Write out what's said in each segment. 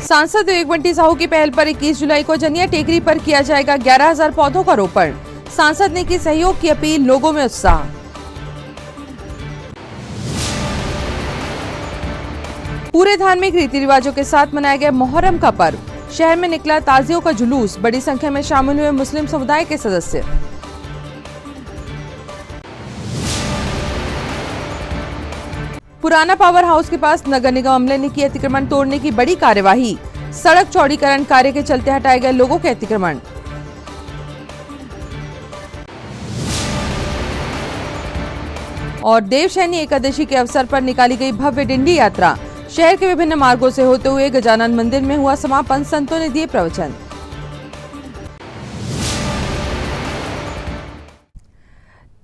सांसद विवेक बंटी साहू की पहल पर 21 जुलाई को अजनिया टेकरी पर किया जाएगा 11,000 पौधों का रोपण। सांसद ने की सहयोग की अपील, लोगों में उत्साह। पूरे धार्मिक रीति रिवाजों के साथ मनाया गया मोहर्रम का पर्व। शहर में निकला ताजियों का जुलूस, बड़ी संख्या में शामिल हुए मुस्लिम समुदाय के सदस्य। पुराना पावर हाउस के पास नगर निगम अमले ने की अतिक्रमण तोड़ने की बड़ी कार्यवाही। सड़क चौड़ीकरण कार्य के चलते हटाए गए लोगों के अतिक्रमण। और देवशयनी एकादशी के अवसर पर निकाली गई भव्य डिंडी यात्रा। शहर के विभिन्न मार्गों से होते हुए गजानन मंदिर में हुआ समापन। संतों ने दिए प्रवचन।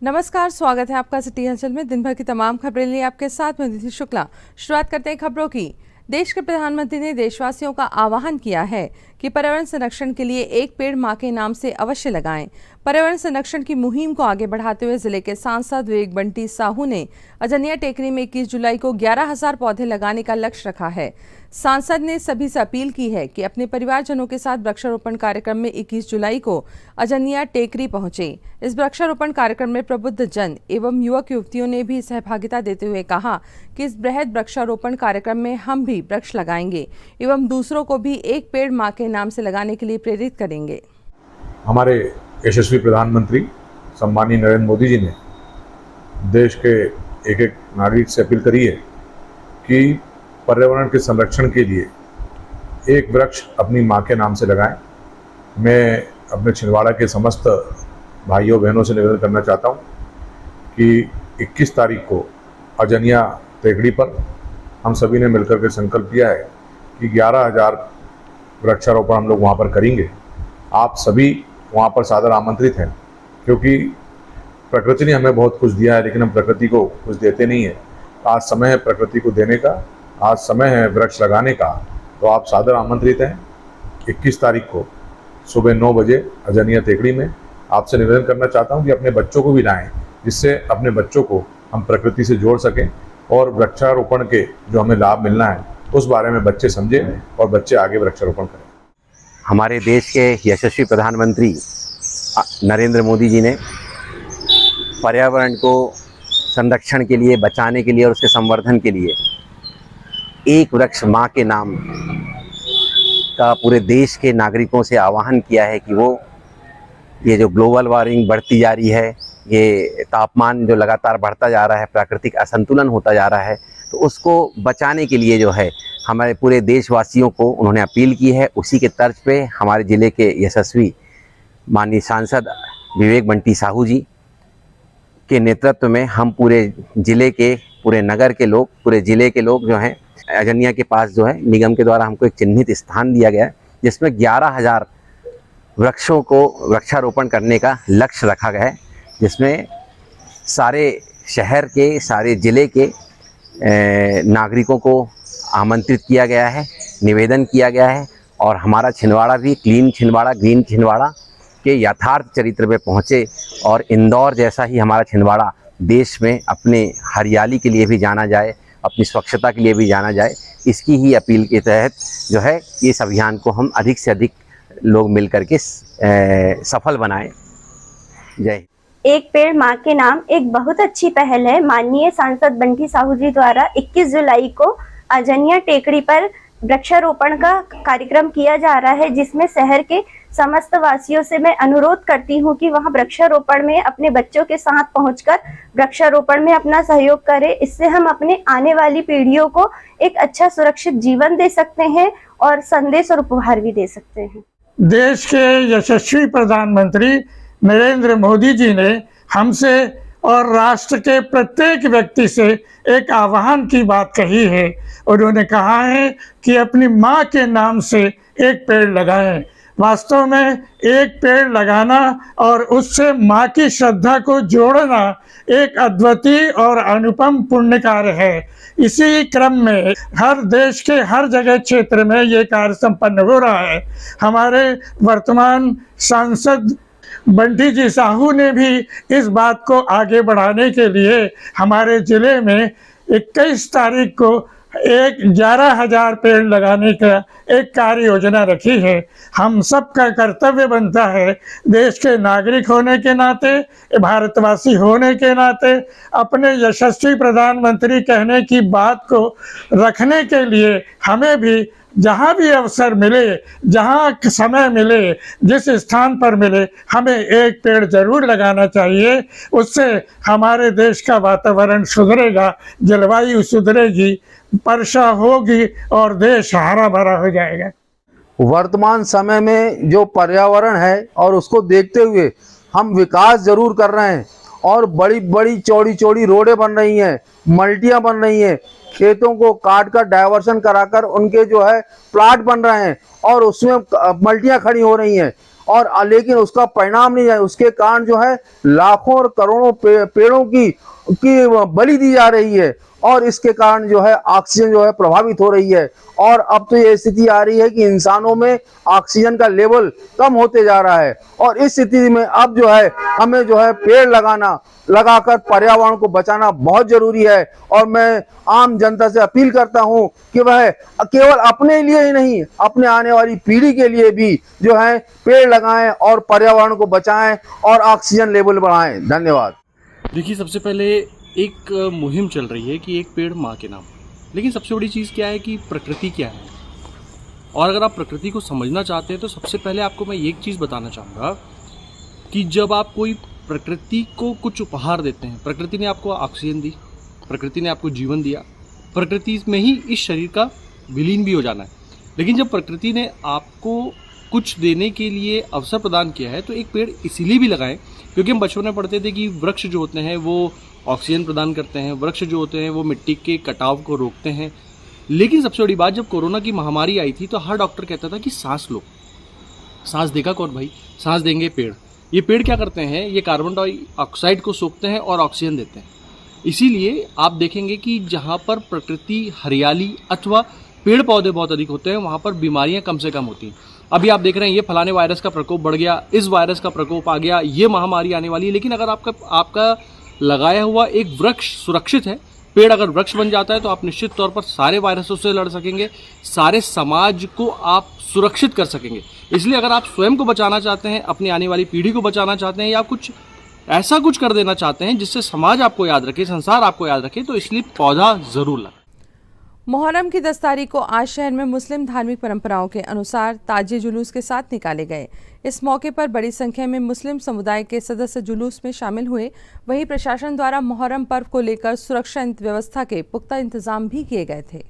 नमस्कार, स्वागत है आपका सिटी हलचल में। दिन भर की तमाम खबरें लिए आपके साथ में निधि शुक्ला। शुरुआत करते हैं खबरों की। देश के प्रधानमंत्री ने देशवासियों का आह्वान किया है कि पर्यावरण संरक्षण के लिए एक पेड़ मां के नाम से अवश्य लगाएं। पर्यावरण संरक्षण की मुहिम को आगे बढ़ाते हुए जिले के सांसद विवेक बंटी साहू ने अजनिया टेकरी में 21 जुलाई को 11,000 पौधे लगाने का लक्ष्य रखा है। सांसद ने सभी से अपील की है कि अपने परिवारजनों के साथ वृक्षारोपण कार्यक्रम में 21 जुलाई को अजनिया टेकरी पहुंचे। इस वृक्षारोपण कार्यक्रम में प्रबुद्ध जन एवं युवक युवतियों ने भी सहभागिता देते हुए कहा कि इस बृहद वृक्षारोपण कार्यक्रम में हम भी वृक्ष लगाएंगे एवं दूसरों को भी एक पेड़ मां के नाम से लगाने के लिए प्रेरित करेंगे। हमारे यशस्वी प्रधानमंत्री सम्मानीय नरेंद्र मोदी जी ने देश के एक एक नागरिक से अपील करी है कि पर्यावरण के संरक्षण के लिए एक वृक्ष अपनी माँ के नाम से लगाएं। मैं अपने छिंदवाड़ा के समस्त भाइयों बहनों से निवेदन करना चाहता हूँ कि 21 तारीख को अजनिया टेकरी पर हम सभी ने मिलकर के संकल्प किया है कि 11,000 वृक्षारोपण हम लोग वहाँ पर करेंगे। आप सभी वहाँ पर सादर आमंत्रित हैं, क्योंकि प्रकृति ने हमें बहुत कुछ दिया है लेकिन हम प्रकृति को कुछ देते नहीं है। आज समय है प्रकृति को देने का, आज समय है वृक्ष लगाने का। तो आप सादर आमंत्रित हैं 21 तारीख को सुबह 9 बजे अजनिया टेकरी में। आपसे निवेदन करना चाहता हूं कि अपने बच्चों को भी लाएं, जिससे अपने बच्चों को हम प्रकृति से जोड़ सकें और वृक्षारोपण के जो हमें लाभ मिलना है उस बारे में बच्चे समझें और बच्चे आगे वृक्षारोपण करें। हमारे देश के यशस्वी प्रधानमंत्री नरेंद्र मोदी जी ने पर्यावरण को संरक्षण के लिए, बचाने के लिए और उसके संवर्धन के लिए एक वृक्ष माँ के नाम का पूरे देश के नागरिकों से आह्वान किया है कि वो ये जो ग्लोबल वार्मिंग बढ़ती जा रही है, ये तापमान जो लगातार बढ़ता जा रहा है, प्राकृतिक असंतुलन होता जा रहा है, तो उसको बचाने के लिए जो है हमारे पूरे देशवासियों को उन्होंने अपील की है। उसी के तर्ज पे हमारे ज़िले के यशस्वी माननीय सांसद विवेक बंटी साहू जी के नेतृत्व में हम पूरे ज़िले के, पूरे नगर के लोग, पूरे ज़िले के लोग जो हैं अजनिया के पास जो है निगम के द्वारा हमको एक चिन्हित स्थान दिया गया है जिसमें 11,000 वृक्षों को वृक्षारोपण करने का लक्ष्य रखा गया है, जिसमें सारे शहर के, सारे ज़िले के नागरिकों को आमंत्रित किया गया है, निवेदन किया गया है। और हमारा छिंदवाड़ा भी क्लीन छिंदवाड़ा, ग्रीन छिंदवाड़ा के यथार्थ चरित्र पे पहुँचे और इंदौर जैसा ही हमारा छिंदवाड़ा देश में अपने हरियाली के लिए भी जाना जाए, अपनी स्वच्छता के लिए भी जाना जाए। इसकी ही अपील के तहत जो है इस अभियान को हम अधिक से अधिक लोग मिल करके सफल बनाएं। जय। एक पेड़ माँ के नाम एक बहुत अच्छी पहल है। माननीय सांसद बंटी साहू जी द्वारा 21 जुलाई को अजनिया टेकरी पर वृक्षारोपण का कार्यक्रम किया जा रहा है, जिसमें शहर के समस्त वासियों से मैं अनुरोध करती हूं कि वहां वृक्षारोपण में अपने बच्चों के साथ पहुंचकर वृक्षारोपण में अपना सहयोग करें। इससे हम अपने आने वाली पीढ़ियों को एक अच्छा सुरक्षित जीवन दे सकते हैं और संदेश और उपहार भी दे सकते हैं। देश के यशस्वी प्रधानमंत्री नरेंद्र मोदी जी ने हमसे और राष्ट्र के प्रत्येक व्यक्ति से एक आह्वान की बात कही है। उन्होंने कहा है कि अपनी माँ के नाम से एक पेड़ लगाएं। वास्तव में एक पेड़ लगाना और उससे माँ की श्रद्धा को जोड़ना एक अद्वितीय और अनुपम पुण्य कार्य है। इसी क्रम में हर देश के हर जगह क्षेत्र में ये कार्य संपन्न हो रहा है। हमारे वर्तमान सांसद बंटी जी साहू ने भी इस बात को आगे बढ़ाने के लिए हमारे ज़िले में 21 तारीख को एक 11,000 पेड़ लगाने का एक कार्य योजना रखी है। हम सबका कर्तव्य बनता है, देश के नागरिक होने के नाते, भारतवासी होने के नाते, अपने यशस्वी प्रधानमंत्री कहने की बात को रखने के लिए हमें भी जहाँ भी अवसर मिले, जहाँ समय मिले, जिस स्थान पर मिले, हमें एक पेड़ जरूर लगाना चाहिए। उससे हमारे देश का वातावरण सुधरेगा, जलवायु सुधरेगी, वर्षा होगी और देश हरा भरा हो जाएगा। वर्तमान समय में जो पर्यावरण है और उसको देखते हुए हम विकास जरूर कर रहे हैं और बड़ी बड़ी चौड़ी चौड़ी रोडें बन रही हैं, मल्टियाँ बन रही हैं, खेतों को काट कर डायवर्सन कराकर उनके जो है प्लाट बन रहे हैं और उसमें मल्टियाँ खड़ी हो रही हैं और लेकिन उसका परिणाम नहीं है। उसके कारण जो है लाखों और करोड़ों पेड़ों की बलि दी जा रही है और इसके कारण जो है ऑक्सीजन जो है प्रभावित हो रही है और अब तो ये स्थिति आ रही है कि इंसानों में ऑक्सीजन का लेवल कम होते जा रहा है और इस स्थिति में अब जो है हमें जो है पेड़ लगाकर पर्यावरण को बचाना बहुत जरूरी है। और मैं आम जनता से अपील करता हूं कि वह केवल अपने लिए ही नहीं, अपने आने वाली पीढ़ी के लिए भी जो है पेड़ लगाएं और पर्यावरण को बचाएं और ऑक्सीजन लेवल बढ़ाएं। धन्यवाद। देखिए, सबसे पहले एक मुहिम चल रही है कि एक पेड़ माँ के नाम, लेकिन सबसे बड़ी चीज़ क्या है कि प्रकृति क्या है। और अगर आप प्रकृति को समझना चाहते हैं तो सबसे पहले आपको मैं एक चीज़ बताना चाहूँगा कि जब आप कोई प्रकृति को कुछ उपहार देते हैं, प्रकृति ने आपको ऑक्सीजन दी, प्रकृति ने आपको जीवन दिया, प्रकृति में ही इस शरीर का विलीन भी हो जाना है। लेकिन जब प्रकृति ने आपको कुछ देने के लिए अवसर प्रदान किया है तो एक पेड़ इसीलिए भी लगाएं क्योंकि हम बचपन में पढ़ते थे कि वृक्ष जो होते हैं वो ऑक्सीजन प्रदान करते हैं, वृक्ष जो होते हैं वो मिट्टी के कटाव को रोकते हैं। लेकिन सबसे बड़ी बात, जब कोरोना की महामारी आई थी तो हर डॉक्टर कहता था कि सांस लो। सांस देगा कौन भाई? सांस देंगे पेड़। ये पेड़ क्या करते हैं? ये कार्बन डाइऑक्साइड को सोखते हैं और ऑक्सीजन देते हैं। इसीलिए आप देखेंगे कि जहाँ पर प्रकृति, हरियाली अथवा पेड़ पौधे बहुत अधिक होते हैं वहाँ पर बीमारियाँ कम से कम होती हैं। अभी आप देख रहे हैं ये फलाने वायरस का प्रकोप बढ़ गया, इस वायरस का प्रकोप आ गया, ये महामारी आने वाली है। लेकिन अगर आपका लगाया हुआ एक वृक्ष सुरक्षित है, पेड़ अगर वृक्ष बन जाता है तो आप निश्चित तौर पर सारे वायरसों से लड़ सकेंगे, सारे समाज को आप सुरक्षित कर सकेंगे। इसलिए अगर आप स्वयं को बचाना चाहते हैं, अपनी आने वाली पीढ़ी को बचाना चाहते हैं या कुछ ऐसा कुछ कर देना चाहते हैं जिससे समाज आपको याद रखे, संसार आपको याद रखे, तो इसलिए पौधा जरूर लगाएं। मुहर्रम की 10 तारीख को आज शहर में मुस्लिम धार्मिक परंपराओं के अनुसार ताजिए जुलूस के साथ निकाले गए। इस मौके पर बड़ी संख्या में मुस्लिम समुदाय के सदस्य जुलूस में शामिल हुए। वहीं प्रशासन द्वारा मुहर्रम पर्व को लेकर सुरक्षा व्यवस्था के पुख्ता इंतजाम भी किए गए थे।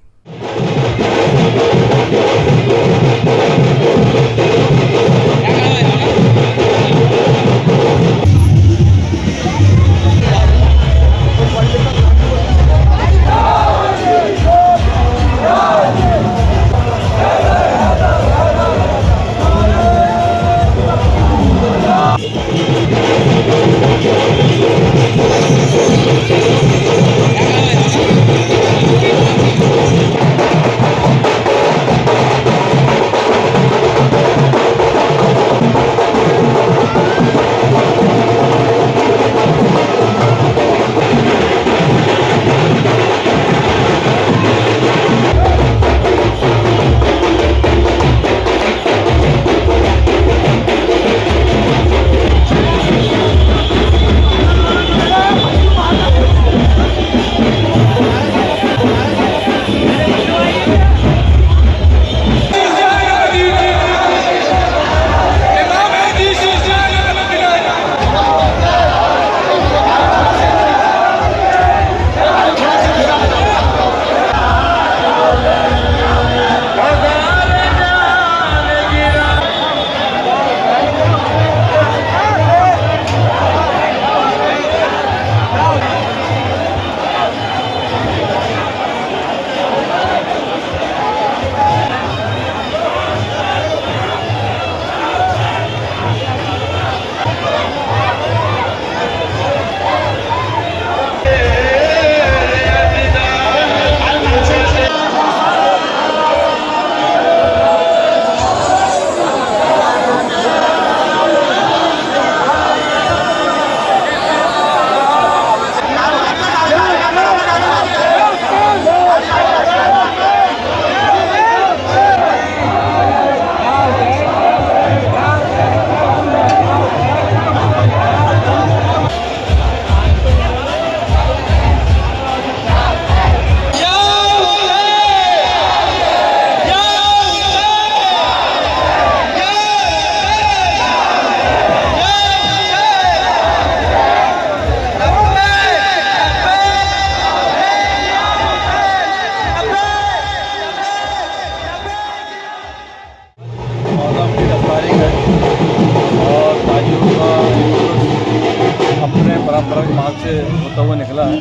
होता हुआ निकला है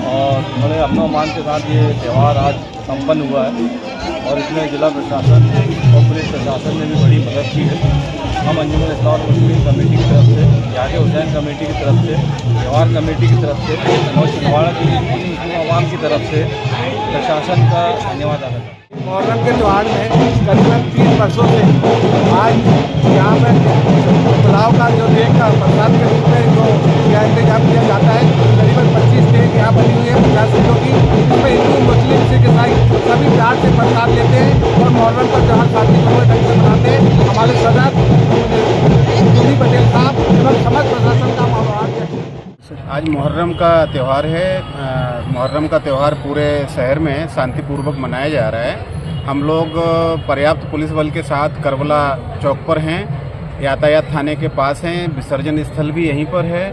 और बड़े अमन मान के साथ ये त्यौहार आज संपन्न हुआ है और इसमें जिला प्रशासन और पुलिस प्रशासन ने भी बड़ी मदद की है। हम अंजुमन इस्लाम मुस्लिम कमेटी की तरफ से, याद हुसैन कमेटी की तरफ से, त्यौहार कमेटी की तरफ से और छिंदवाड़ा की मुस्लिम आवाम की तरफ से प्रशासन का धन्यवाद अदा करते हैं। मुहर्रम के त्यौहार में करीबन 3 वर्षों से आज यहाँ पर पुलाव का जो एक प्रसाद के रूप में जो इंतजाम किया जाता है, करीबन 25 टेक यहाँ बनी हुई है 50 सीटों की। इसमें हिंदू मुस्लिम सिख ईसाई सभी प्यार से प्रसाद लेते हैं और मुहर्रम का त्यौहार शांतिपूर्ण ढंग से मनाते हैं। हमारे सदर दूरी पटेल साहब एवं समस्त प्रशासन का आभार व्यक्त करते हैं। आज मुहर्रम का त्यौहार है। मुहर्रम का त्यौहार पूरे शहर में शांतिपूर्वक मनाया जा रहा है। हम लोग पर्याप्त पुलिस बल के साथ करबला चौक पर हैं, यातायात थाने के पास हैं, विसर्जन स्थल भी यहीं पर है।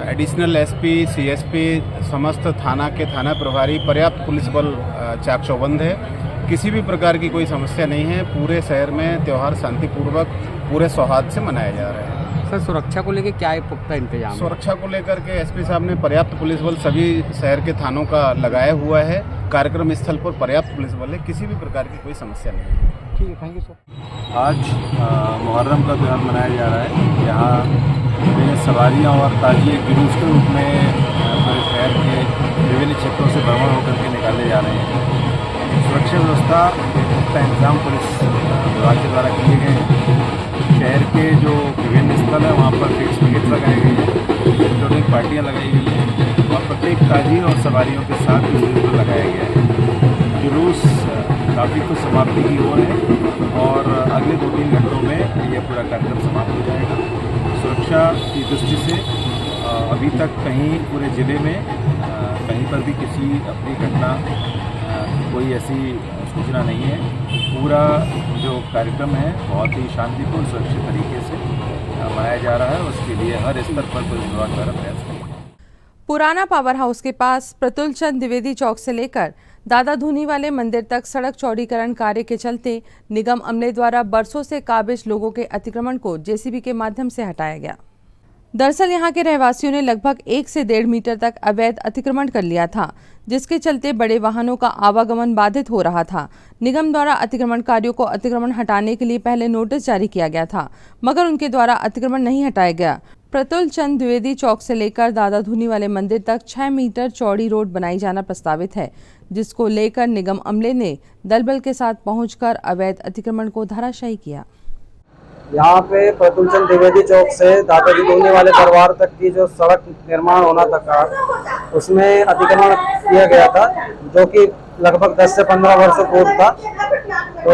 एडिशनल एसपी, सीएसपी, समस्त थाना के थाना प्रभारी, पर्याप्त पुलिस बल चाक चौबंद है। किसी भी प्रकार की कोई समस्या नहीं है। पूरे शहर में त्यौहार शांतिपूर्वक पूरे सौहार्द से मनाया जा रहा है। सर, सुरक्षा को लेकर क्या है पुख्ता इंतजाम? सुरक्षा को लेकर के एसपी साहब ने पर्याप्त पुलिस बल सभी शहर के थानों का लगाया हुआ है। कार्यक्रम स्थल पर पर्याप्त पुलिस बल है, किसी भी प्रकार की कोई समस्या नहीं है। ठीक है, थैंक यू सर। आज मुहर्रम का त्यौहार मनाया जा रहा है। यहाँ सवारियाँ और ताजिए जुलूस के रूप में हमारे शहर के विभिन्न क्षेत्रों से भ्रमण होकर के निकाले जा रहे हैं। सुरक्षा व्यवस्था का इंतजाम पुलिस विभाग के द्वारा किए गए हैं। शहर के जो विभिन्न स्थल है वहाँ पर फिक्स विकेट लगाए गए हैं, इलेक्ट्रॉनिक पार्टियाँ लगाई गई हैं और प्रत्येक ताजिए और सवारियों के साथ जुलूस लगाया गया है। जुलूस काफ़ी कुछ समाप्ति की ओर है और अगले 2-3 घंटों में यह पूरा कार्यक्रम समाप्त हो जाएगा। सुरक्षा की दृष्टि से अभी तक कहीं पूरे ज़िले में कहीं पर भी किसी अपनी घटना कोई ऐसी सूचना नहीं है। पूरा जो कार्यक्रम है बहुत ही शांतिपूर्ण सुरक्षित तरीके से मनाया जा रहा है। उसके लिए हर स्तर पर पुलिस विभाग द्वारा प्रयास किया। पुराना पावर हाउस के पास प्रतुल चंद द्विवेदी चौक से लेकर दादा धूनी वाले मंदिर तक सड़क चौड़ीकरण कार्य के चलते निगम अमले द्वारा बरसों से काबिज लोगों के अतिक्रमण को जेसीबी के माध्यम से हटाया गया। दरअसल यहां के रहवासियों ने लगभग 1 से 1.5 मीटर तक अवैध अतिक्रमण कर लिया था, जिसके चलते बड़े वाहनों का आवागमन बाधित हो रहा था। निगम द्वारा अतिक्रमणकारियों को अतिक्रमण हटाने के लिए पहले नोटिस जारी किया गया था, मगर उनके द्वारा अतिक्रमण नहीं हटाया गया। प्रतुल चंद द्विवेदी चौक से लेकर दादा धूनी वाले मंदिर तक 6 मीटर चौड़ी रोड बनाई जाना प्रस्तावित है, जिसको लेकर निगम अमले ने दलबल के साथ पहुंचकर अवैध अतिक्रमण को धराशायी किया। यहाँ पे प्रतुल चंद द्विवेदी चौक से दादा धूनी वाले दरबार तक की जो सड़क निर्माण होना था उसमें अतिक्रमण किया गया था, जो कि लगभग 10 से 15 वर्षों पूर्व था। तो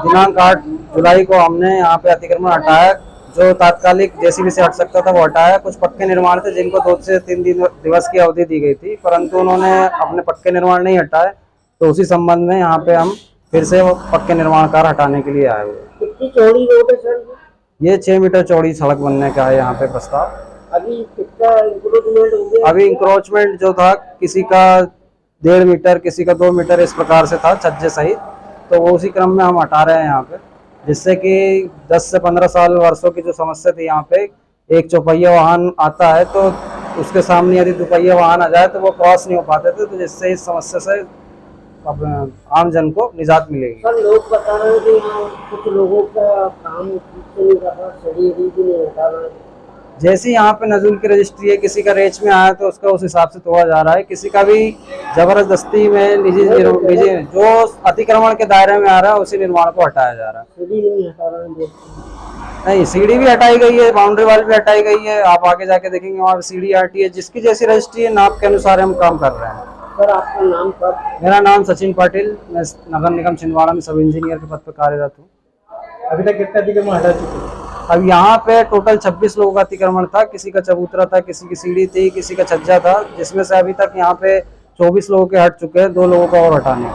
दिनांक 8 जुलाई को हमने यहाँ पे अतिक्रमण हटाया। जो तात्कालिक जेसीबी से हट सकता था वो हटाया। कुछ पक्के निर्माण थे जिनको 2 से 3 दिवस की अवधि दी गई थी, परंतु उन्होंने अपने पक्के निर्माण नहीं हटाए। तो उसी संबंध में यहाँ पे हम फिर से वो पक्के निर्माण कार्य हटाने के लिए आए हुए। कितनी चौड़ी रोड है सर? ये 6 मीटर चौड़ी सड़क बनने का है यहाँ पे प्रस्ताव। अभी कितना इंक्रोचमेंट हो गया? अभी इंक्रोचमेंट जो था किसी का 1.5 मीटर, किसी का 2 मीटर इस प्रकार से था छज्जे सहित। तो वो उसी क्रम में हम हटा रहे हैं यहाँ पे, जिससे कि 10 से 15 साल वर्षों की जो समस्या थी यहाँ पे, एक चौपहिया वाहन आता है तो उसके सामने यदि दुपहिया वाहन आ जाए तो वो क्रॉस नहीं हो पाते थे। तो जिससे इस समस्या से आम जन को निजात मिलेगी। सर, लोग बता रहे हैं कि यहाँ कुछ लोगों का काम ठीक से नहीं कर रहा, सड़ी भी नहीं हटा रहा है। जैसे यहाँ पे नजुल की रजिस्ट्री है, किसी का रेच में आया तो उसका उस हिसाब से तोड़ा जा रहा है। किसी का भी जबरदस्ती में निजी जो अतिक्रमण के दायरे में आ रहा है उसी निर्माण को हटाया जा रहा है। सीढ़ी नहीं हटा रहा है? नहीं, सीढ़ी भी हटाई गई है, बाउंड्री वाल भी हटाई गई है। आप आगे जाके देखेंगे वहाँ पे सीढ़ी हटी है। जिसकी जैसी रजिस्ट्री है नाप के अनुसार हम काम कर रहे हैं। सर, आपका नाम सर? मेरा नाम सचिन पाटिल, मैं नगर निगम छिंदवाड़ा में सब इंजीनियर के पद पर कार्यरत हूँ। अभी तक कितने अतिक्रमण हटा चुके हैं? अब यहाँ पे टोटल 26 लोगों का अतिक्रमण था। किसी का चबूतरा था, किसी की सीढ़ी थी, किसी का छज्जा था, जिसमें से अभी तक यहाँ पे 24 लोगों के हट चुके हैं। 2 लोगों का और हटाने हैं।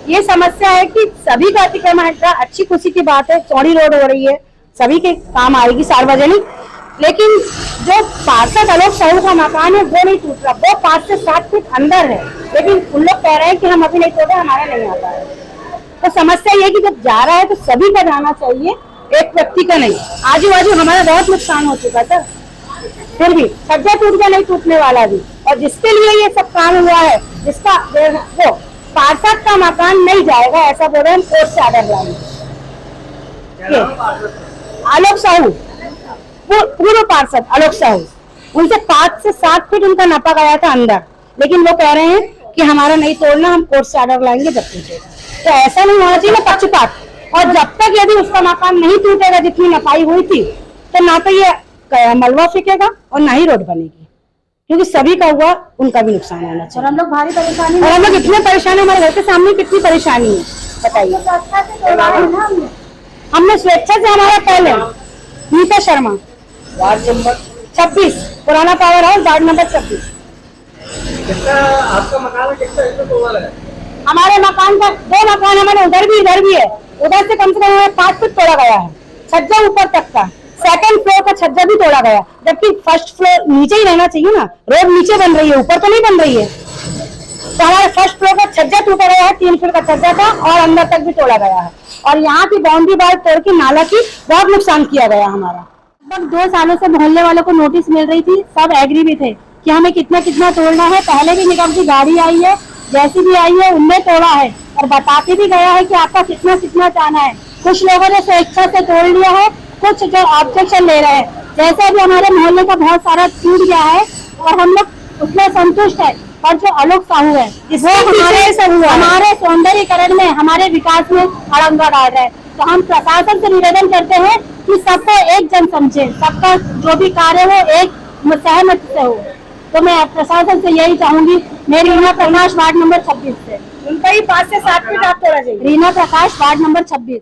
ये समस्या है कि सभी का अतिक्रमण हटा, अच्छी खुशी की बात है, चौड़ी रोड हो रही है, सभी के काम आएगी सार्वजनिक। लेकिन जो पार्षद आलोक साहू का मकान है वो नहीं टूट रहा, वो 5 से 7 फीट अंदर है, लेकिन उन लोग कह रहे हैं कि हम अभी नहीं तोड़े, हमारा नहीं आता है। तो समस्या ये कि जब जा रहा है तो सभी का जाना चाहिए, एक व्यक्ति का नहीं, आजू बाजू हमारा बहुत नुकसान हो चुका था, फिर भी छज्जा टूट गया, नहीं टूटने वाला भी। और जिसके लिए ये सब काम हुआ है, जिसका वो पार्षद का मकान नहीं जाएगा ऐसा बोल रहे हैं, कोर्ट से आर्डर लाएंगे। आलोक साहू, पूर्व पार्षद आलोक साहू, उनसे 5 से 7 फीट उनका नापा गया था अंदर, लेकिन वो कह रहे हैं कि हमारा नहीं तोड़ना, हम कोर्ट से आर्डर लाएंगे जब टूटेगा। तो ऐसा नहीं होना चाहिए ना पक्षपात। और जब तक यदि उसका मकान नहीं टूटेगा जितनी नपाई हुई थी, तो ना तो ये मलबा फेंकेगा और ना ही रोड बनेगी, क्योंकि सभी का हुआ, उनका भी नुकसान होना चाहिए। और हम लोग भारी परेशानी, और हम लोग इतने परेशानी, हमारे घर के सामने कितनी परेशानी है बताइए। हमने स्वेच्छा से, हमारा पहले नीता शर्मा, वार्ड नंबर 26, पुराना पावर हाउस, वार्ड नंबर 26। आपका मकान कितना तोड़ा है? हमारे मकान का 2 मकान हमारे उधर भी इधर भी है, उधर से कम 5 फीट तोड़ा गया है, छज्जा ऊपर तक का, 2nd फ्लोर का छज्जा भी तोड़ा गया, जबकि 1st फ्लोर नीचे ही रहना चाहिए ना, रोड नीचे बन रही है, ऊपर तो नहीं बन रही है। तो हमारे 1st फ्लोर का छज्जा टूटा गया है, 3 फीट का छज्जा था, और अंदर तक भी तोड़ा गया है। और यहाँ की बाउंड्री वाल तोड़ के नाला की बहुत नुकसान किया गया हमारा। लगभग 2 सालों से मोहल्ले वालों को नोटिस मिल रही थी, सब एग्री भी थे कि हमें कितना कितना तोड़ना है। पहले भी निगम की गाड़ी आई है, जैसी भी आई है, उनने तोड़ा है और बताते भी गया है कि आपका कितना कितना जाना है। कुछ लोगों ने स्वेच्छा से तोड़ लिया है, कुछ जो ऑब्जेक्शन ले रहे हैं। जैसे अभी हमारे मोहल्ले का बहुत सारा टूट गया है और हम लोग उसमें संतुष्ट है, और जो आलोक साहू है वो हमारे सौंदर्यीकरण में, हमारे विकास में अड़ंगा डाल रहे हैं। तो हम प्रशासन से निवेदन करते हैं कि सबको एक जन समझे, सबका जो भी कार्य हो एक सहमति से हो। तो मैं प्रशासन से यही चाहूंगी। मैं रीना प्रकाश, वार्ड नंबर 26 से, उनका ही 5 से 7 फीट आप तोड़ा चाहिए। रीना प्रकाश, वार्ड नंबर 26।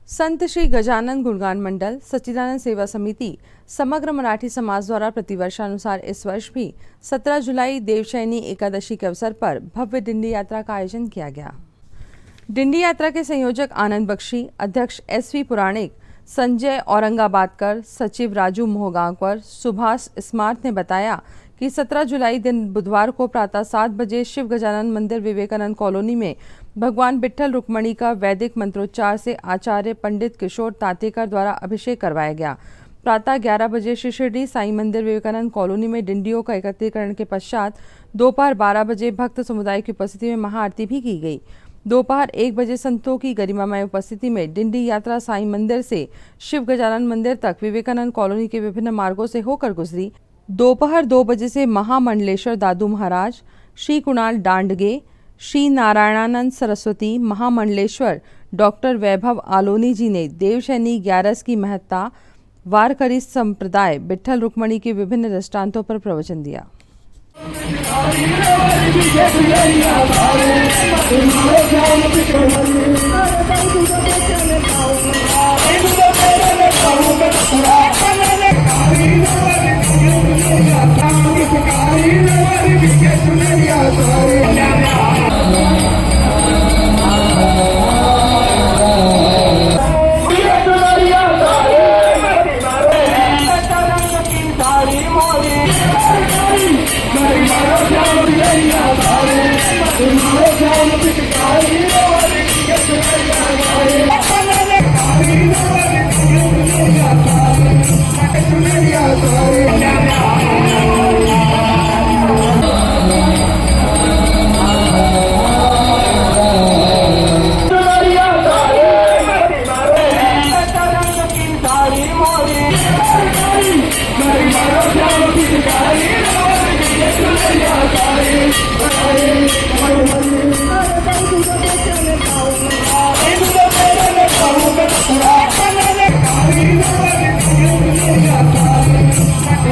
संत श्री गजानन गुणगान मंडल, सच्चिदानंद सेवा समिति, समग्र मराठी समाज द्वारा प्रतिवर्षानुसार इस वर्ष भी 17 जुलाई देवशयनी एकादशी के अवसर पर भव्य डिंडी यात्रा का आयोजन किया गया। डिंडी यात्रा के संयोजक आनंद बख्शी, अध्यक्ष SV पुराणिक, संजय औरंगाबादकर, सचिव राजू मोहगांवकर, सुभाष स्मार्ट ने बताया कि 17 जुलाई दिन बुधवार को प्रातः 7 बजे शिव गजानन मंदिर विवेकानंद कॉलोनी में भगवान विट्ठल रुक्मणी का वैदिक मंत्रोच्चार से आचार्य पंडित किशोर तातेकर द्वारा अभिषेक करवाया गया। प्रातः 11 बजे श्री शिरडी साईं मंदिर विवेकानंद कॉलोनी में डिंडियों का एकत्रीकरण के पश्चात दोपहर 12 बजे भक्त समुदाय की उपस्थिति में महाआरती भी की गई। दोपहर 1 बजे संतों की गरिमामय उपस्थिति में डिंडी यात्रा साईं मंदिर से शिव गजानन मंदिर तक विवेकानंद कॉलोनी के विभिन्न मार्गों से होकर गुजरी। दोपहर 2 बजे से महामंडलेश्वर दादू महाराज, श्री कुणाल डांडगे, श्री नारायणानंद सरस्वती, महामंडलेश्वर डॉक्टर वैभव आलोनी जी ने देवशयनी 11 की महत्ता, वारकरी संप्रदाय, विट्ठल रुक्मणी के विभिन्न दृष्टांतों पर प्रवचन दिया।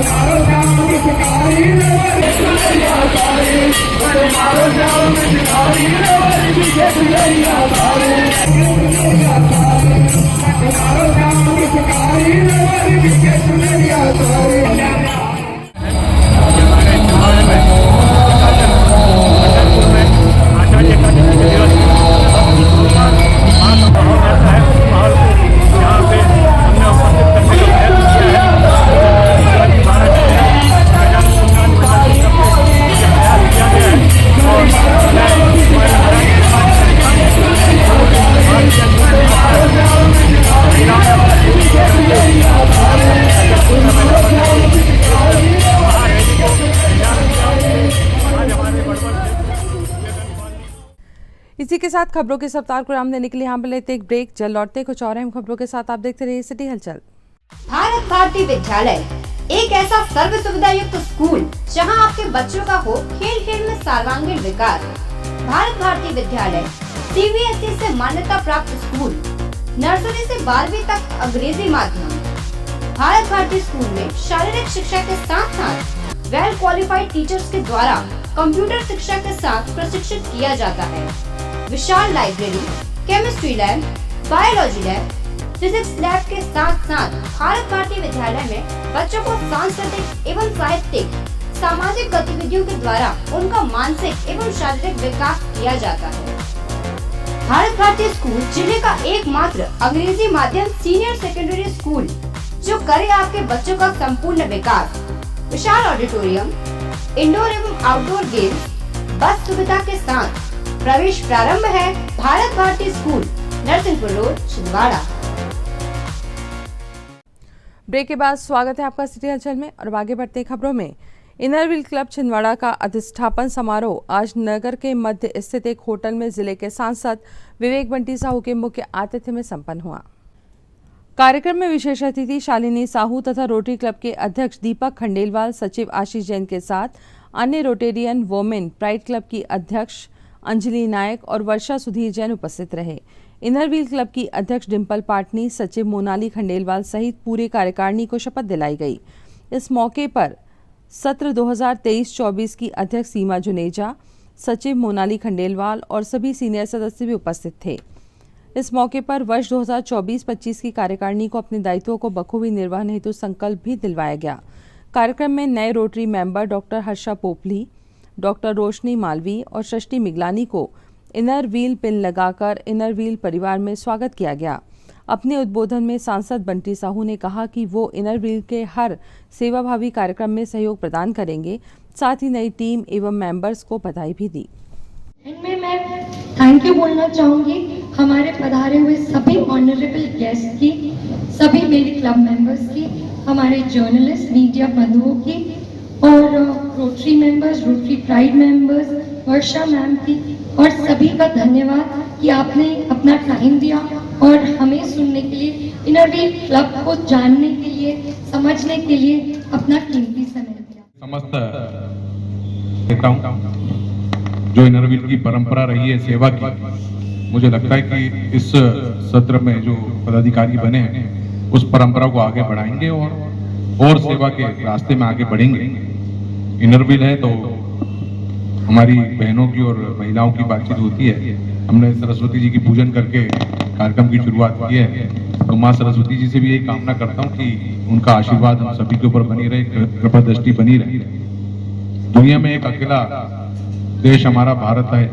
Thank you. इसी के साथ खबरों के सप्ताह को राम देने के लिए यहाँ पर लेते एक ब्रेक। जल्द लौटते कुछ और अहम खबरों के साथ। आप देखते रहिए सिटी हलचल। भारत भारती विद्यालय एक ऐसा सर्व सुविधा युक्त स्कूल जहां आपके बच्चों का हो खेल खेल में सर्वांगीण विकास। भारत भारती विद्यालय CBSE से मान्यता प्राप्त स्कूल, नर्सरी से 12वीं तक अंग्रेजी माध्यम। भारत भारती स्कूल में शारीरिक शिक्षा के साथ साथ वेल क्वालिफाइड टीचर्स के द्वारा कंप्यूटर शिक्षा के साथ प्रशिक्षित किया जाता है। विशाल library, chemistry lab, biology lab, physics lab के साथ साथ भारत भारती विद्यालय में बच्चों को सांस्कृतिक एवं साहित्यिक सामाजिक गतिविधियों के द्वारा उनका मानसिक एवं शारीरिक विकास किया जाता है। भारत भारती स्कूल जिले का एकमात्र अंग्रेजी माध्यम सीनियर सेकेंडरी स्कूल जो करे आपके बच्चों का संपूर्ण विकास। विशाल ऑडिटोरियम, इंडोर एवं आउटडोर गेम्स, बस सुविधा के साथ प्रवेश प्रारंभ है। Bharat Bharati school, Narsinghpur road, Chhindwara. Break के बाद स्वागत है आपका सिटी हलचल में और आगे बढ़ते खबरों में। इनर व्हील क्लब छिंदवाड़ा का अधिष्ठापन समारोह आज नगर के मध्य स्थित एक होटल में जिले के सांसद विवेक बंटी साहू के मुख्य आतिथ्य में संपन्न हुआ। कार्यक्रम में विशेष अतिथि शालिनी साहू तथा रोटरी क्लब के अध्यक्ष दीपक खंडेलवाल, सचिव आशीष जैन के साथ अन्य रोटेरियन वोमेन प्राइड क्लब की अध्यक्ष अंजलि नायक और वर्षा सुधीर जैन उपस्थित रहे। इनर व्हील क्लब की अध्यक्ष डिम्पल पाटनी, सचिव मोनाली खंडेलवाल सहित पूरे कार्यकारिणी को शपथ दिलाई गई। इस मौके पर सत्र 2023-24 की अध्यक्ष सीमा जुनेजा, सचिव मोनाली खंडेलवाल और सभी सीनियर सदस्य भी उपस्थित थे। इस मौके पर वर्ष 2024-25 की कार्यकारिणी को अपने दायित्वों को बखूबी निर्वहन हेतु संकल्प भी दिलवाया गया। कार्यक्रम में नए Rotary member doctor Harsha Popli, doctor Roshni Malvi और सृष्टि मिगलानी को इनर व्हील पिन लगाकर इनर व्हील परिवार में स्वागत किया गया। अपने उद्बोधन में सांसद बंटी साहू ने कहा कि वो इनर व्हील के हर सेवाभावी कार्यक्रम में सहयोग प्रदान करेंगे। साथ ही नई टीम एवं मेंबर्स को बधाई भी दी। इनमें मैं थैंक यू बोलना चाहूँगी हमारे पधारे हुए सभी ऑनरेबल गेस्ट की, सभी मेरे क्लब मेंबर्स की, हमारे जर्नलिस्ट मीडिया बंधुओं की और Rotary members, Rotary Pride members, Varsha ma'am की और सभी का धन्यवाद कि आपने अपना टाइम दिया और हमें सुनने के लिए, इनर व्हील क्लब को जानने के लिए, समझने के लिए अपना कीमती समय दिया। समस्त नेताओं जो इनर व्हील की परंपरा रही है सेवा की, मुझे लगता है कि इस सत्र में जो पदाधिकारी बने हैं उस परंपरा को आगे बढ़ाएंगे और सेवा के रास्ते में आगे बढ़ेंगे। इनर व्हील है तो हमारी बहनों की और महिलाओं की बातचीत होती है। हमने सरस्वती जी की पूजन करके कार्यक्रम की शुरुआत की है, तो माँ सरस्वती जी से भी यही कामना करता हूँ कि उनका आशीर्वाद हम सभी के ऊपर बनी रहे, कृपा दृष्टि बनी रहे। दुनिया में एक अकेला देश हमारा भारत है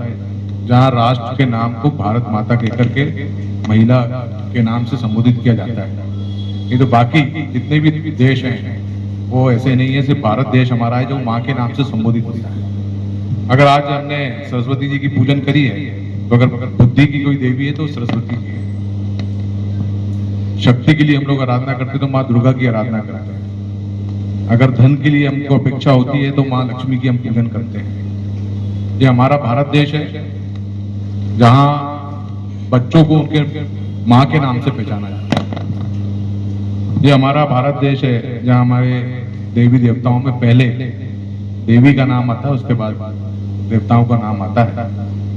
जहाँ राष्ट्र के नाम को भारत माता कहकर के महिला के नाम से संबोधित किया जाता है। ये तो बाकी जितने भी देश हैं वो ऐसे नहीं है, सिर्फ भारत देश हमारा है जो माँ के नाम से संबोधित होता है। अगर आज हमने सरस्वती जी की पूजन करी है तो अगर बुद्धि की कोई देवी है तो सरस्वती जी है। शक्ति के लिए हम लोग आराधना करते तो माँ दुर्गा की आराधना करते हैं। अगर धन के लिए हमको अपेक्षा होती है तो माँ लक्ष्मी की हम पूजन करते हैं। ये हमारा भारत देश है जहाँ बच्चों को उनके माँ के नाम से पहचाना जाता है। ये हमारा भारत देश है जहाँ हमारे देवी देवताओं में पहले देवी का नाम आता है, उसके बाद देवताओं का नाम आता है।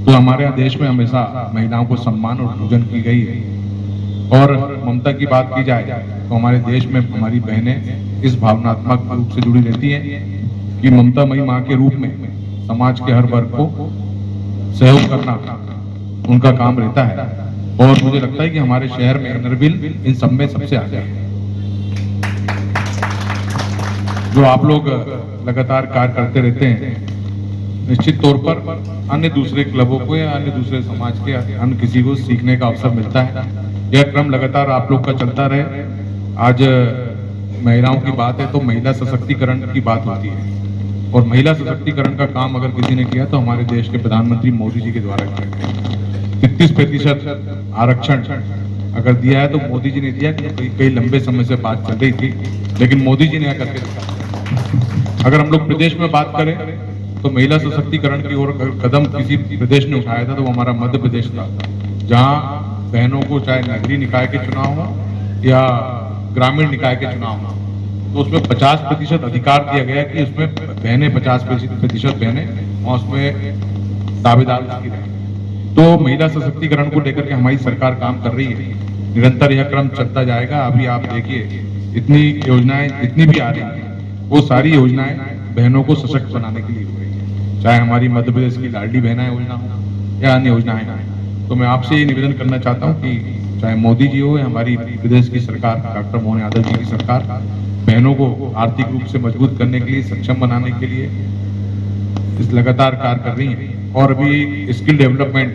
तो हमारे यहाँ देश में हमेशा महिलाओं को सम्मान और पूजन की गई है। और ममता की बात की जाए तो हमारे देश में हमारी बहनें इस भावनात्मक रूप से जुड़ी रहती हैं कि ममता मई माँ के रूप में समाज के हर वर्ग को सहयोग करना उनका काम रहता है। और मुझे लगता है कि हमारे शहर में इनर व्हील इन सब में सबसे आगे है। जो आप लोग लगातार कार्य करते रहते हैं, निश्चित तौर पर अन्य दूसरे क्लबों को या अन्य दूसरे समाज के अन्य किसी को सीखने का अवसर मिलता है। यह क्रम लगातार आप लोग का चलता रहे। आज महिलाओं की बात है तो महिला सशक्तिकरण की बात होती है और महिला सशक्तिकरण का काम अगर किसी ने किया तो हमारे देश के प्रधानमंत्री मोदी जी के द्वारा किया गया। 33% आरक्षण अगर दिया है तो मोदी जी ने दिया, कई लंबे समय से बात चल रही थी लेकिन मोदी जी ने करके दिखाया। अगर हम लोग प्रदेश में बात करें तो महिला सशक्तिकरण की ओर कदम किसी प्रदेश ने उठाया था तो वो हमारा मध्य प्रदेश था, जहां बहनों को चाहे नगरीय निकाय के चुनाव हो या ग्रामीण निकाय के चुनाव हो, तो उसमें 50% अधिकार दिया गया कि उसमें बहनें 50% बहनें और उसमें दावेदार उसकी रहे। तो महिला सशक्तिकरण को लेकर के हमारी सरकार काम कर रही है, निरंतर यह क्रम चलता जाएगा। अभी आप देखिए इतनी योजनाएं जितनी भी आ रही हैं वो सारी योजनाएं बहनों को सशक्त बनाने के लिए हो रही है, चाहे हमारी मध्य प्रदेश की लाडली बहना योजना हो या अन्य योजनाएं हैं। तो मैं आपसे ये निवेदन करना चाहता हूँ कि चाहे मोदी जी हो या हमारी प्रदेश की सरकार डॉक्टर मोहन यादव जी की सरकार, बहनों को आर्थिक रूप से मजबूत करने के लिए, सक्षम बनाने के लिए इस लगातार कार्य कर रही है। और अभी स्किल डेवलपमेंट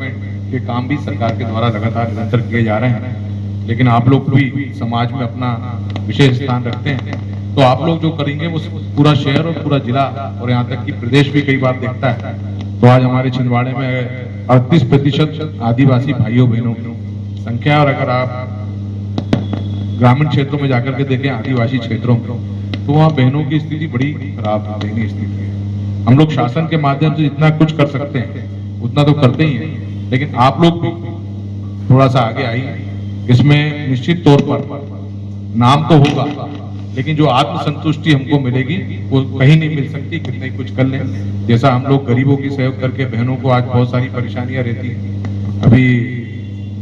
के काम भी सरकार के द्वारा लगातार निरंतर किए जा रहे हैं। लेकिन आप लोग भी समाज में अपना विशेष स्थान रखते हैं, तो आप लोग जो करेंगे वो पूरा शहर और पूरा जिला और यहाँ तक कि प्रदेश भी कई बार देखता है। तो आज हमारे छिंदवाड़े में 38% आदिवासी भाइयों बहनों की संख्या, और अगर आप ग्रामीण क्षेत्रों में जाकर के देखें आदिवासी क्षेत्रों में, तो वहाँ बहनों की स्थिति बड़ी खराब दयनीय स्थिति है। हम लोग शासन के माध्यम से जितना कुछ कर सकते हैं उतना तो करते ही हैं, लेकिन आप लोग भी थोड़ा सा आगे आइए। इसमें निश्चित तौर पर नाम तो होगा, लेकिन जो आत्मसंतुष्टि हमको मिलेगी वो कहीं नहीं मिल सकती कितने कुछ कर लें। जैसा हम लोग गरीबों की सहयोग करके बहनों को आज बहुत सारी परेशानियां रहती हैं। अभी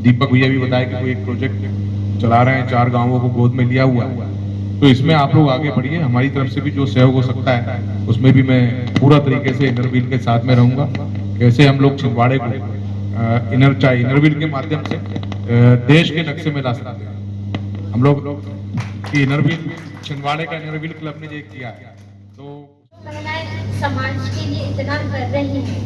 दीपक भैया भी बताया कि कोई एक प्रोजेक्ट चला रहे हैं, 4 गांवों को गोद में लिया हुआ है। तो इसमें आप लोग आगे बढ़िए, हमारी तरफ से भी जो सहयोग हो सकता है उसमें भी मैं पूरा तरीके से इनरव्हील के साथ में रहूंगा। कैसे हम लोग छिंदवाड़े को इनरव्हील के माध्यम से देश के नक्शे में ला सकते हैं। हम लोग इनरव्हील छिंदवाड़े का इनरव्हील क्लब ने ये किया है। तो महिलाएं समाज के लिए इतना कर रही हैं,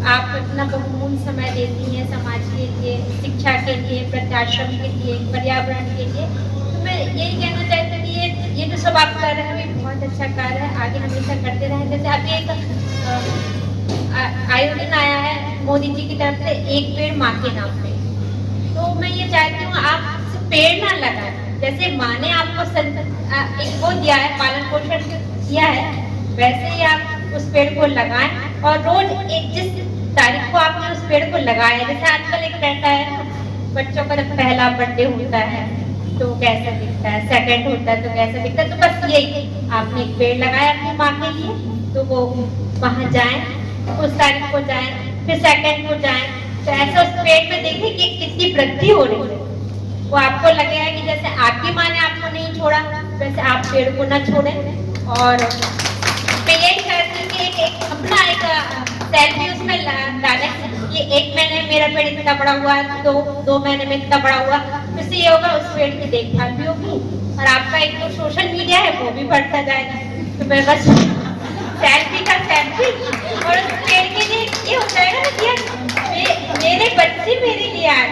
आप इतना बहुमूल्य समय देती हैं समाज के लिए, शिक्षा के लिए, वृद्धाश्रम के लिए, पर्यावरण के लिए। तो मैं यही कहना चाहती हूँ कि ये जो सब आप कर रहे हैं ये बहुत अच्छा कार्य है, आगे हमेशा करते रहें। जैसे अभी एक आयोजन आया है मोदी जी की तरफ से, एक पेड़ माँ के नाम पे। तो मैं ये चाहती हूँ आप पेड़ ना लगाएं, जैसे माँ ने आपको एक वो दिया है, पालन पोषण किया है, वैसे ही आप उस पेड़ को लगाएं। और रोज जिस तारीख को आपने उस पेड़ को लगाया, जैसे आजकल एक रहता है ना, बच्चों का जब पहला बर्थडे होता है तो कैसा दिखता है, सेकंड होता है तो कैसा दिखता है। तो बस यही आपने एक पेड़ लगाया अपनी माँ के लिए, तो वो वहाँ जाए, उस तारीख को जाए, फिर सेकंड को जाए, तो ऐसा उस पेड़ में देखें कि कितनी वृद्धि हो रही है। वो आपको लगेगा कि जैसे आपकी माँ ने आपको नहीं छोड़ा, वैसे आप पेड़ को ना छोड़ें। और मैं यही चाहती हूँ कि एक अपना एक सेल्फी उसमें डालें कि 1 महीने मेरा पेड़ इतना बड़ा हुआ, 2 महीने में इतना बड़ा हुआ। इससे ये होगा उस पेड़ की देखभाल भी होगी और आपका एक जो सोशल मीडिया है वो भी बढ़ता जाएगा। तो मैं बस सेल्फी का सेल्फी और उस पेड़ के लिए ये हो जाएगा ना कि मेरे बच्चे मेरे लिए आए।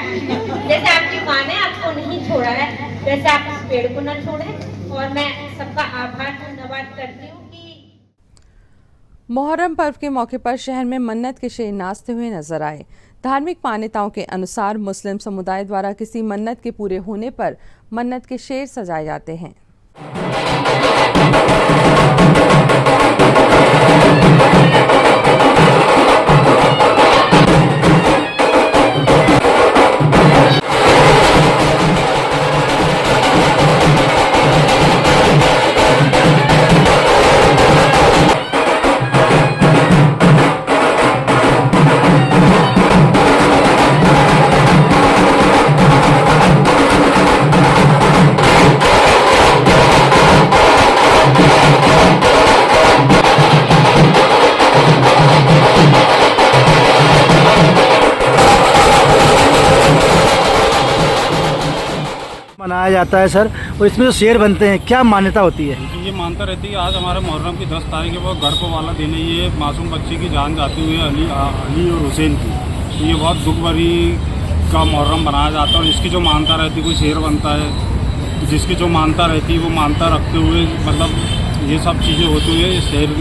जैसे आपकी माँ ने आपको नहीं छोड़ा है, वैसे आप उस पेड़ को ना छोड़ें। और मैं सबका आभार धन्यवाद करती हूँ कि मुहर्रम पर्व के मौके पर शहर में मन्नत के शेर नाचते हुए नजर आए। धार्मिक मान्यताओं के अनुसार मुस्लिम समुदाय द्वारा किसी मन्नत के पूरे होने पर मन्नत के शेर सजाए जाते हैं। मनाया जाता है सर, और इसमें जो शेर बनते हैं क्या मान्यता होती है? ये मानता रहती है आज हमारे मुहर्रम की 10 तारीख है, वो गर्भ वाला दिन है। ये मासूम बच्चे की जान जाती हुई अली और हुसैन की, तो ये बहुत दुख भरी का मुहर्रम मनाया जाता है। और इसकी जो मानता रहती है, कोई शेर बनता है, तो जिसकी जो मानता रहती है वो मानता रखते हुए मतलब ये सब चीज़ें होती है,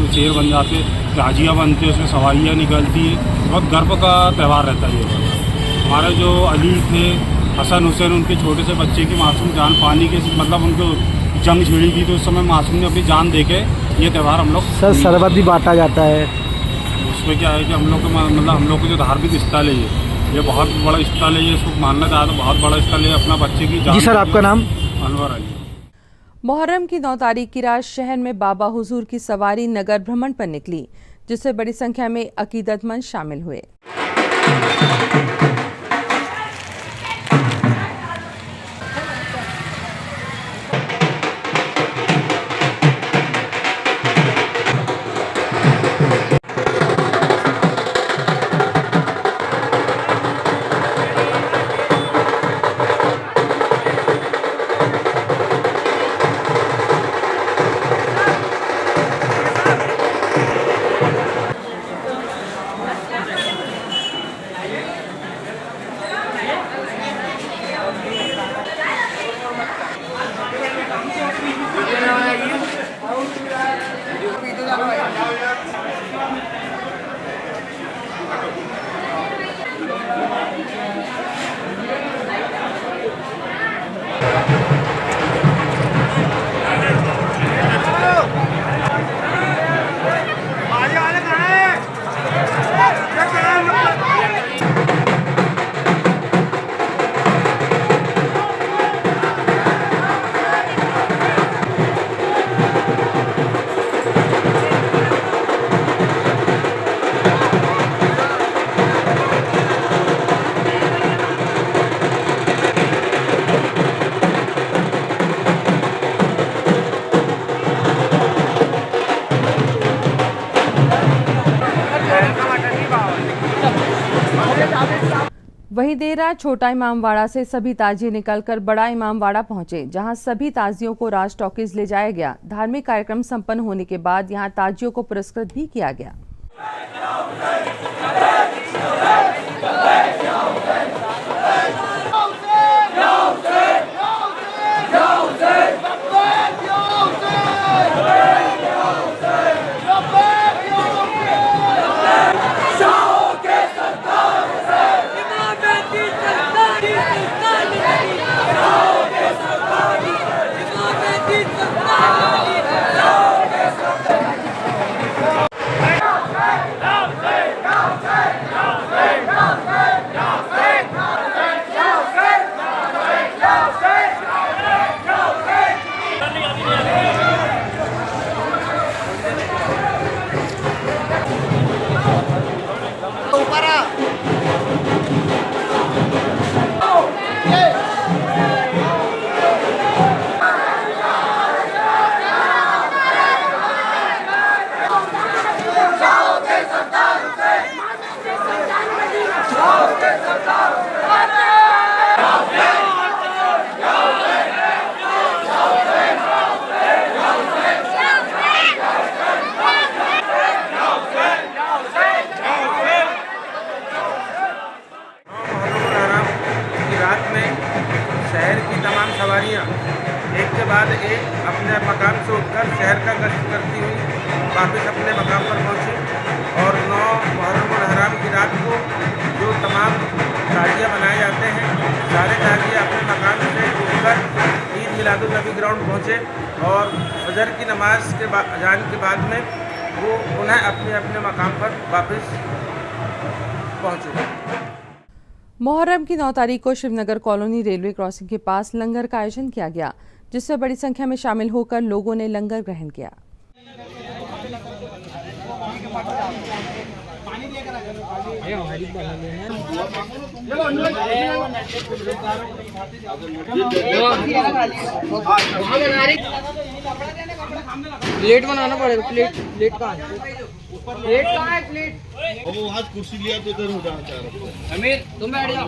शेर बन जाते, गाजियाँ बनती है, उसमें सवारियाँ निकलती है। बहुत गर्व का त्यौहार रहता है ये। हमारे जो अली थे, हसन हुसैन, उनके छोटे से बच्चे की मासूम जान पानी के मतलब उनको जंग छिड़ी थी, तो उस समय मासूम ने अपनी जान दे के ये त्यौहार हम लोग सर शरबत भी बांटा जाता है, उसमें क्या है कि हम लोग को मतलब हम लोग को जो धार्मिक स्थल है ये बहुत बड़ा स्थल है, ये इसको मानना चाहता हूँ, बहुत बड़ा स्थल है। अपना बच्चे की जी सर, आपका नाम? अनवर अली। मुहर्रम की 9 तारीख की रात शहर में बाबा हुजूर की सवारी नगर भ्रमण पर निकली, जिससे बड़ी संख्या में अकीदतमंद शामिल हुए। वहीं देर रात छोटा इमामवाड़ा से सभी ताजिए निकलकर बड़ा इमामवाड़ा पहुंचे, जहां सभी ताजियों को राज टॉकीज ले जाया गया। धार्मिक कार्यक्रम संपन्न होने के बाद यहां ताजियों को पुरस्कृत भी किया गया। शहर की तमाम सवारियां एक के बाद एक अपने मकाम से उठकर शहर का गश्त करती हुई वापस अपने मकाम पर पहुंची और 9 मुहर्रम और हराम की रात को जो तमाम ताजिया बनाए जाते हैं, सारे ताजिया अपने मकाम से उठकर ईद मिलादुल नबी ग्राउंड पहुंचे और फजर की नमाज के अजान के बाद में वो उन्हें अपने अपने मकाम पर वापस पहुंचे। मुहर्रम की 9 तारीख को शिवनगर कॉलोनी रेलवे क्रॉसिंग के पास लंगर का आयोजन किया गया, जिससे बड़ी संख्या में शामिल होकर लोगों ने लंगर ग्रहण किया। प्लेट बनाना पड़ेगा। प्लेट कहाँ है? प्लेट कहाँ है? प्लेट वो आज कुर्सी लिया तो इधर हो जाना। अमीर तुम बैठ जाओ।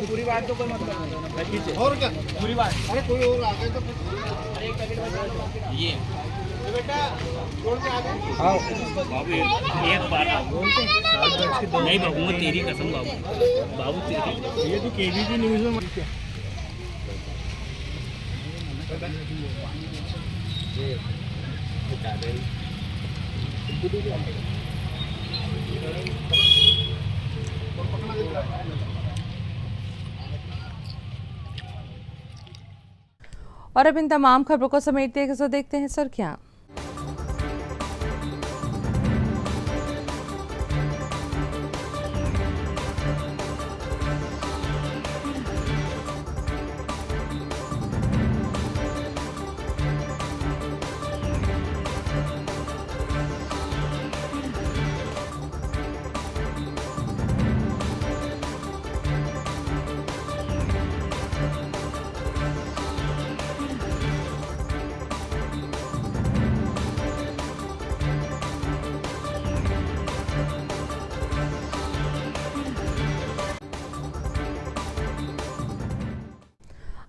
पूरी बात तो कोई मतलब और क्या पूरी बात। अरे कोई और आ गए तो ये बाबू एक बार नहीं बाबू, तेरी कसम बाबू, बाबू तेरी, ये तो केबीसी न्यूज़ में और अब इन तमाम खबरों को समेटते हैं, तो देखते हैं सुर्खियां।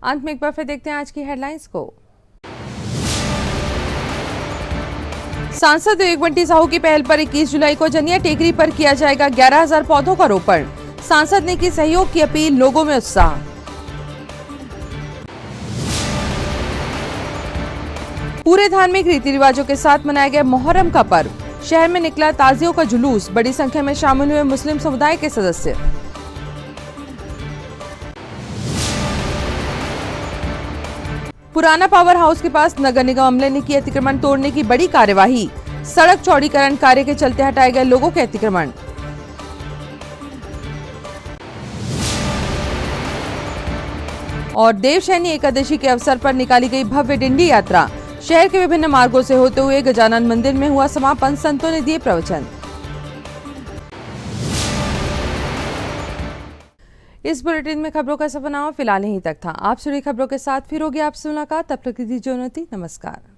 अंत में एक बार फिर देखते हैं आज की हेडलाइंस को। सांसद विवेक बंटी साहू की पहल पर 21 जुलाई को जनिया टेकरी पर किया जाएगा 11,000 पौधों का रोपण। सांसद ने की सहयोग की अपील, लोगों में उत्साह। पूरे धार्मिक रीति रिवाजों के साथ मनाया गया मुहर्रम का पर्व। शहर में निकला ताजियों का जुलूस, बड़ी संख्या में शामिल हुए मुस्लिम समुदाय के सदस्य। पुराना पावर हाउस के पास नगर निगम अमले ने की अतिक्रमण तोड़ने की बड़ी कार्यवाही। सड़क चौड़ीकरण कार्य के चलते हटाए गए लोगों के अतिक्रमण। और देवशयनी एकादशी के अवसर पर निकाली गई भव्य डिंडी यात्रा। शहर के विभिन्न मार्गों से होते हुए गजानन मंदिर में हुआ समापन। संतों ने दिए प्रवचन। इस बुलेटिन में खबरों का सफरनामा फिलहाल यहीं तक था। आप जुड़ी खबरों के साथ फिर होगी आपसे मुलाकात। तब तक दीजिए नमस्कार।